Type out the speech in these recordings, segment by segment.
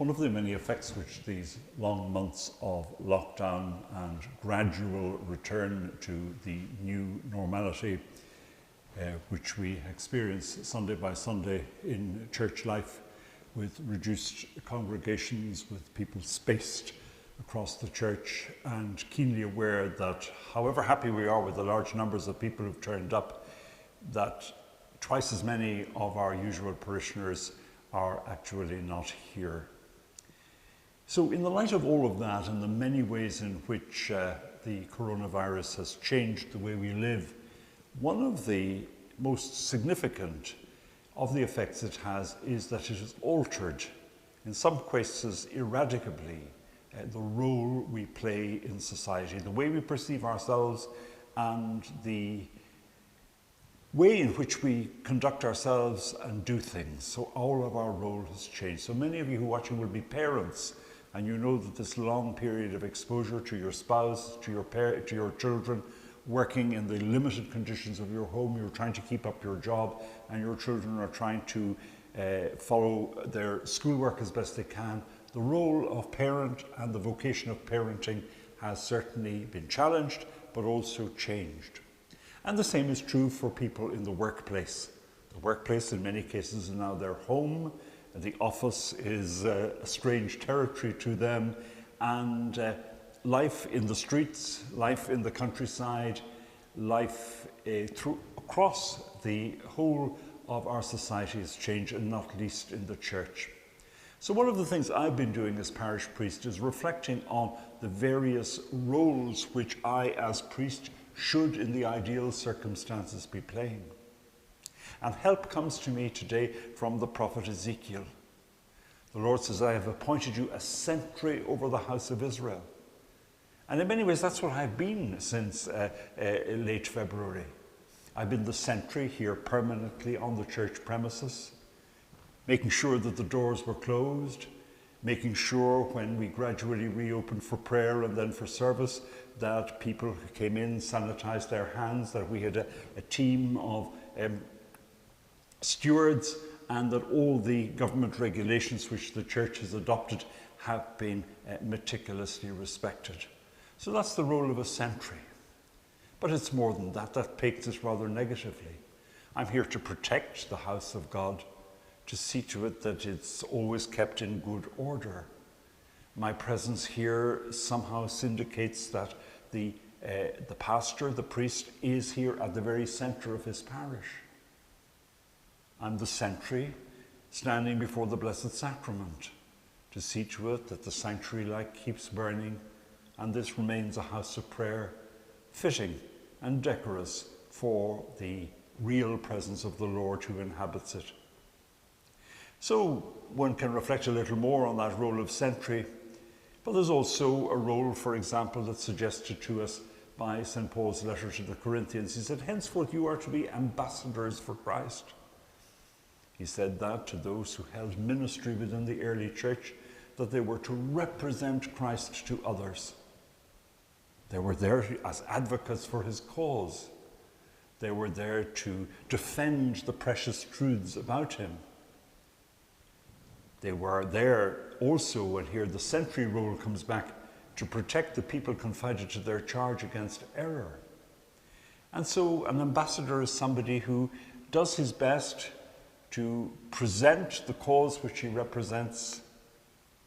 One of the many effects which these long months of lockdown and gradual return to the new normality, which we experience Sunday by Sunday in church life, with reduced congregations, with people spaced across the church, and keenly aware that however happy we are with the large numbers of people who've turned up, that twice as many of our usual parishioners are actually not here. So in the light of all of that and the many ways in which the coronavirus has changed the way we live, one of the most significant of the effects it has is that it has altered, in some cases irrevocably, the role we play in society, the way we perceive ourselves and the way in which we conduct ourselves and do things. So all of our role has changed. So many of you who are watching will be parents, and you know that this long period of exposure to your spouse, to your children, working in the limited conditions of your home, you're trying to keep up your job, and your children are trying to follow their schoolwork as best they can. The role of parent and the vocation of parenting has certainly been challenged, but also changed. And the same is true for people in the workplace. The workplace, in many cases, is now their home. The office is a strange territory to them. And life in the streets, life in the countryside, life across the whole of our society has changed, and not least in the church. So one of the things I've been doing as parish priest is reflecting on the various roles which I, as priest, should in the ideal circumstances be playing. And help comes to me today from the prophet Ezekiel. The Lord says, I have appointed you a sentry over the house of Israel. And in many ways, that's what I've been since late February. I've been the sentry here permanently on the church premises, making sure that the doors were closed, making sure when we gradually reopened for prayer and then for service that people who came in sanitized their hands, that we had a team of stewards, and that all the government regulations which the church has adopted have been meticulously respected. So that's the role of a sentry. But it's more than that. That paints it rather negatively. I'm here to protect the house of God, to see to it that it's always kept in good order. My presence here somehow syndicates that the pastor, the priest, is here at the very center of his parish. I'm the sentry standing before the Blessed Sacrament to see to it that the sanctuary light keeps burning and this remains a house of prayer, fitting and decorous for the real presence of the Lord who inhabits it. So one can reflect a little more on that role of sentry, but there's also a role, for example, that's suggested to us by St. Paul's letter to the Corinthians. He said, henceforth you are to be ambassadors for Christ. He said that to those who held ministry within the early church, that they were to represent Christ to others. They were there as advocates for his cause. They were there to defend the precious truths about him. They were there also, and here the sentry role comes back, to protect the people confided to their charge against error. And so an ambassador is somebody who does his best to present the cause which he represents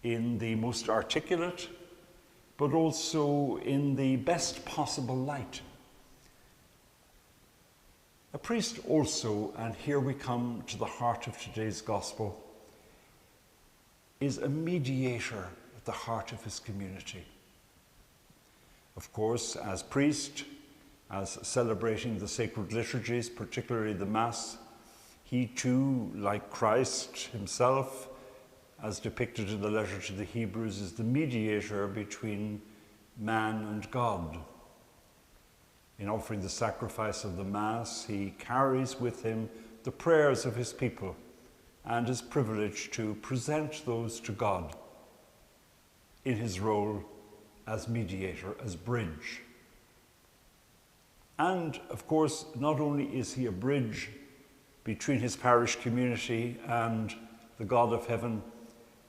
in the most articulate, but also in the best possible light. A priest also, and here we come to the heart of today's gospel, is a mediator at the heart of his community. Of course, as priest, as celebrating the sacred liturgies, particularly the Mass, he too, like Christ himself, as depicted in the letter to the Hebrews, is the mediator between man and God. In offering the sacrifice of the Mass, he carries with him the prayers of his people and is privileged to present those to God in his role as mediator, as bridge. And, of course, not only is he a bridge between his parish community and the God of heaven,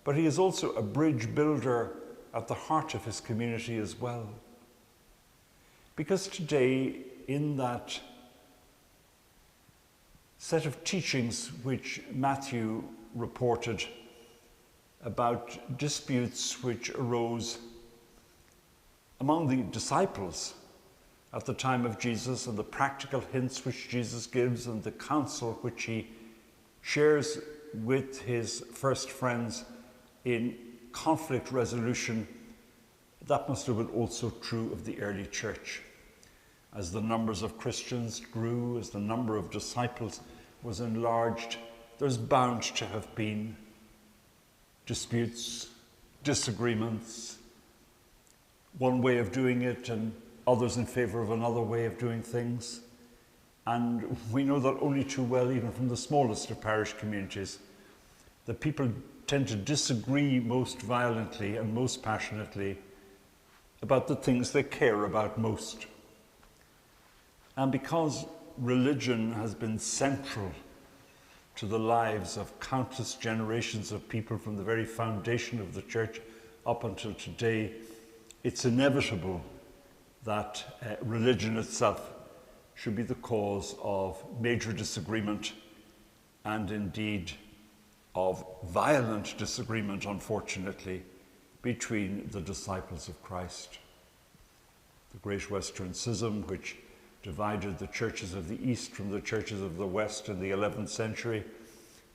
but he is also a bridge builder at the heart of his community as well. Because today, in that set of teachings which Matthew reported about disputes which arose among the disciples at the time of Jesus, and the practical hints which Jesus gives and the counsel which he shares with his first friends in conflict resolution, that must have been also true of the early church. As the numbers of Christians grew, as the number of disciples was enlarged, there's bound to have been disputes, disagreements, one way of doing it and others in favour of another way of doing things. And we know that only too well, even from the smallest of parish communities, that people tend to disagree most violently and most passionately about the things they care about most. And because religion has been central to the lives of countless generations of people from the very foundation of the church up until today, it's inevitable that religion itself should be the cause of major disagreement and indeed of violent disagreement, unfortunately, between the disciples of Christ. The Great Western Schism, which divided the churches of the East from the churches of the West in the 11th century,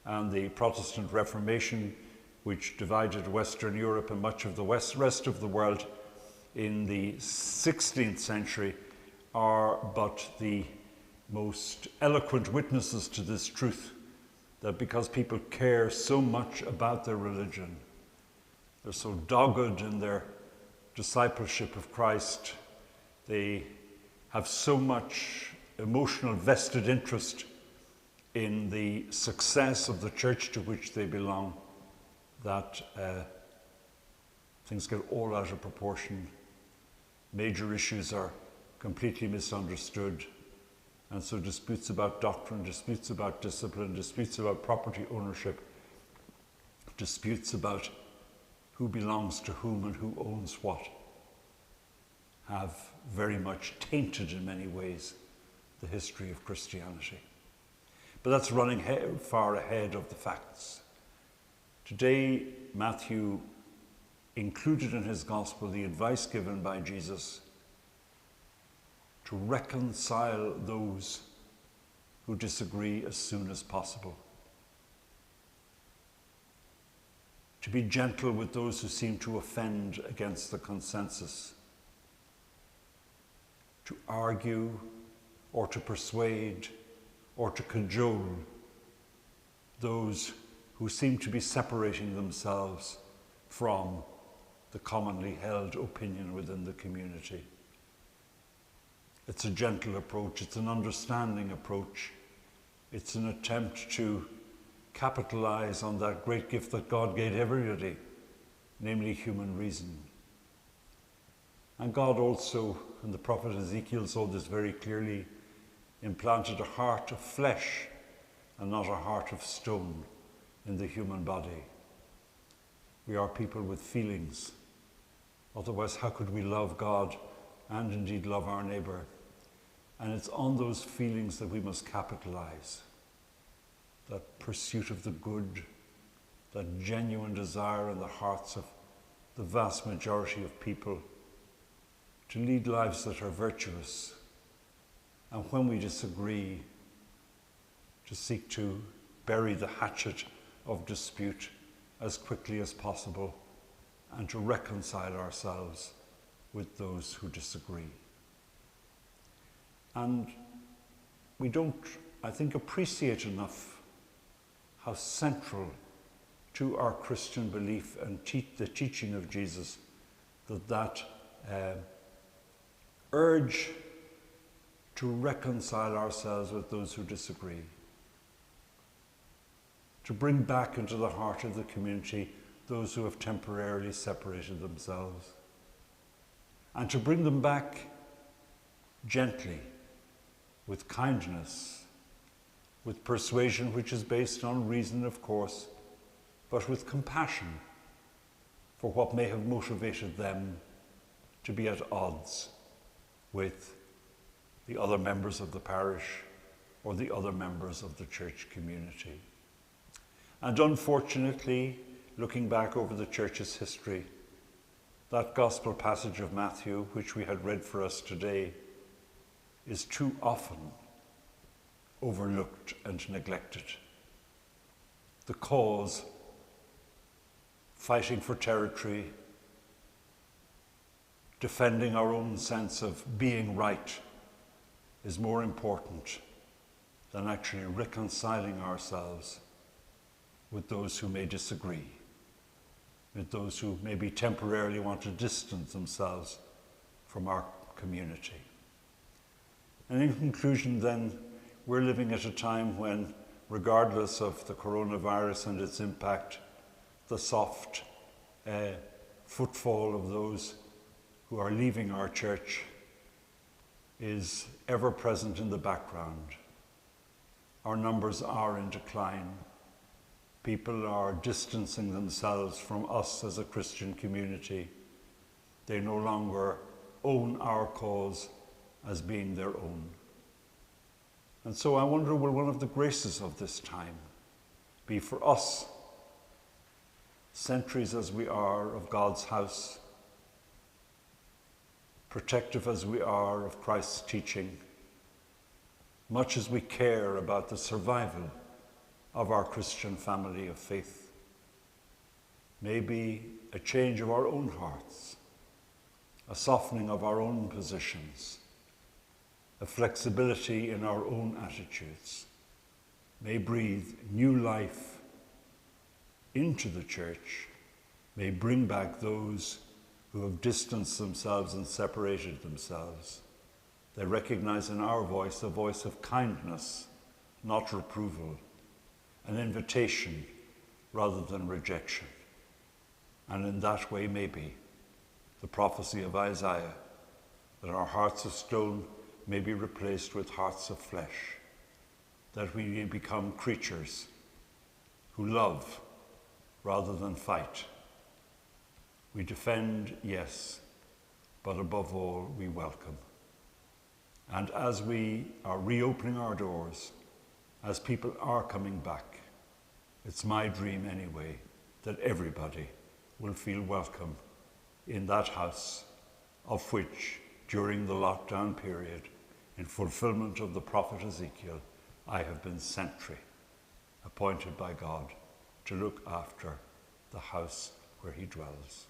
and the Protestant Reformation, which divided Western Europe and much of the rest of the world in the 16th century, are but the most eloquent witnesses to this truth, that because people care so much about their religion, they're so dogged in their discipleship of Christ, they have so much emotional vested interest in the success of the church to which they belong, that things get all out of proportion. Major issues are completely misunderstood, and so disputes about doctrine, disputes about discipline, disputes about property ownership, disputes about who belongs to whom and who owns what, have very much tainted in many ways the history of Christianity. But that's running far ahead of the facts. Today, Matthew included in his gospel the advice given by Jesus to reconcile those who disagree as soon as possible, to be gentle with those who seem to offend against the consensus, to argue or to persuade or to cajole those who seem to be separating themselves from the commonly held opinion within the community. It's a gentle approach, it's an understanding approach, it's an attempt to capitalize on that great gift that God gave everybody, namely human reason. And God also, and the prophet Ezekiel saw this very clearly, implanted a heart of flesh and not a heart of stone in the human body. We are people with feelings. Otherwise, how could we love God and indeed love our neighbour? And it's on those feelings that we must capitalize. That pursuit of the good, that genuine desire in the hearts of the vast majority of people to lead lives that are virtuous. And when we disagree, to seek to bury the hatchet of dispute as quickly as possible and to reconcile ourselves with those who disagree. And we don't, I think, appreciate enough how central to our Christian belief and the teaching of Jesus that urge to reconcile ourselves with those who disagree, to bring back into the heart of the community those who have temporarily separated themselves, and to bring them back gently, with kindness, with persuasion which is based on reason, of course, but with compassion for what may have motivated them to be at odds with the other members of the parish or the other members of the church community. And unfortunately, looking back over the church's history, that gospel passage of Matthew, which we had read for us today, is too often overlooked and neglected. The cause, fighting for territory, defending our own sense of being right, is more important than actually reconciling ourselves with those who may disagree, with those who maybe temporarily want to distance themselves from our community. And in conclusion then, we're living at a time when, regardless of the coronavirus and its impact, the soft footfall of those who are leaving our church is ever present in the background. Our numbers are in decline. People are distancing themselves from us as a Christian community. They no longer own our cause as being their own. And so I wonder, will one of the graces of this time be for us, centuries as we are of God's house, protective as we are of Christ's teaching, much as we care about the survival of our Christian family of faith, maybe a change of our own hearts, a softening of our own positions, a flexibility in our own attitudes, may breathe new life into the church, may bring back those who have distanced themselves and separated themselves. They recognize in our voice a voice of kindness, not reproval, an invitation rather than rejection. And in that way, maybe, the prophecy of Isaiah, that our hearts of stone may be replaced with hearts of flesh, that we may become creatures who love rather than fight. We defend, yes, but above all, we welcome. And as we are reopening our doors, as people are coming back, it's my dream anyway that everybody will feel welcome in that house of which, during the lockdown period, in fulfillment of the prophet Ezekiel, I have been sentry, appointed by God to look after the house where he dwells.